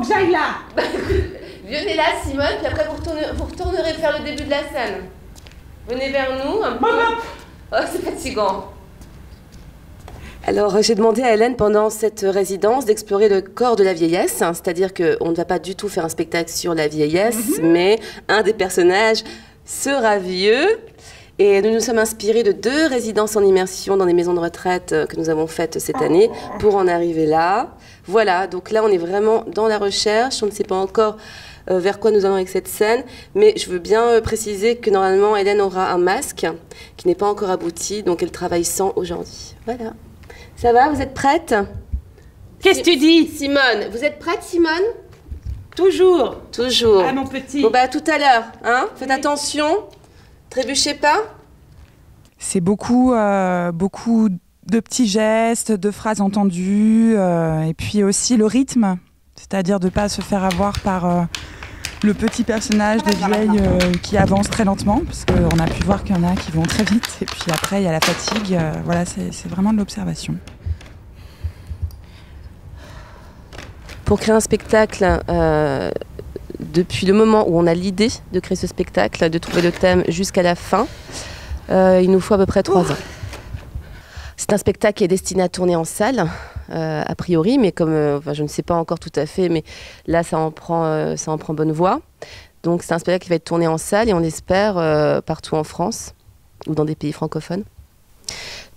que j'aille là. Venez là, Simone, puis après vous retournerez faire le début de la scène. Venez vers nous un peu. Oh, c'est fatigant. Alors, j'ai demandé à Hélène, pendant cette résidence, d'explorer le corps de la vieillesse. C'est-à-dire qu'on ne va pas du tout faire un spectacle sur la vieillesse, mais un des personnages sera vieux. Et nous nous sommes inspirés de 2 résidences en immersion dans des maisons de retraite que nous avons faites cette année pour en arriver là. Voilà, donc là, on est vraiment dans la recherche. On ne sait pas encore vers quoi nous allons avec cette scène. Mais je veux bien préciser que normalement, Hélène aura un masque qui n'est pas encore abouti, donc elle travaille sans aujourd'hui. Voilà. Ça va, vous êtes prête? Qu'est-ce que tu dis? Simone, vous êtes prête, Simone? Toujours. Toujours. Ah, mon petit. Bon, bah, à tout à l'heure, hein? Faites attention. Trébuchez pas. C'est beaucoup de petits gestes, de phrases entendues, et puis aussi le rythme, c'est-à-dire de ne pas se faire avoir par le petit personnage de vieille qui avance très lentement, parce qu'on a pu voir qu'il y en a qui vont très vite, et puis après il y a la fatigue. Voilà, c'est vraiment de l'observation. Pour créer un spectacle, depuis le moment où on a l'idée de créer ce spectacle, de trouver le thème jusqu'à la fin, il nous faut à peu près 3 ans. C'est un spectacle qui est destiné à tourner en salle, a priori, mais comme enfin, je ne sais pas encore tout à fait, mais là ça en prend bonne voie. Donc c'est un spectacle qui va être tourné en salle et on espère partout en France ou dans des pays francophones.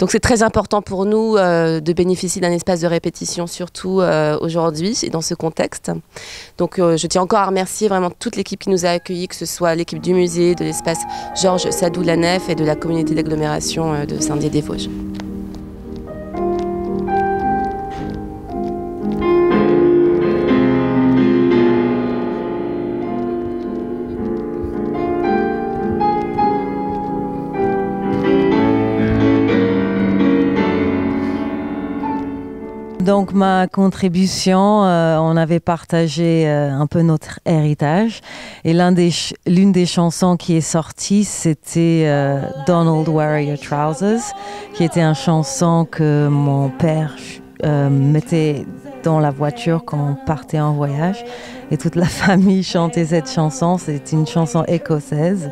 Donc c'est très important pour nous de bénéficier d'un espace de répétition, surtout aujourd'hui et dans ce contexte. Donc je tiens encore à remercier vraiment toute l'équipe qui nous a accueillis, que ce soit l'équipe du musée, de l'espace Georges Sadaou-La-Nef et de la communauté d'agglomération de Saint-Dié-des-Vosges. Donc ma contribution, on avait partagé un peu notre héritage et l'une des chansons qui est sortie, c'était Donald Wear Your Trousers, qui était une chanson que mon père mettait dans la voiture quand on partait en voyage et toute la famille chantait cette chanson. C'est une chanson écossaise.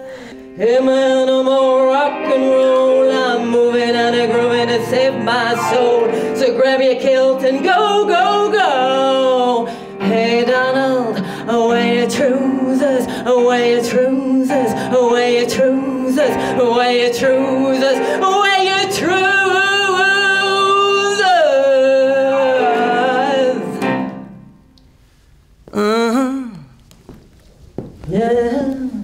Hey man, no more rock and roll. I'm moving and a grooving to save my soul. So grab your kilt and go, go, go. Hey Donald, away your trousers, away your trousers, away your trousers, away your trousers, away your trousers. Yeah.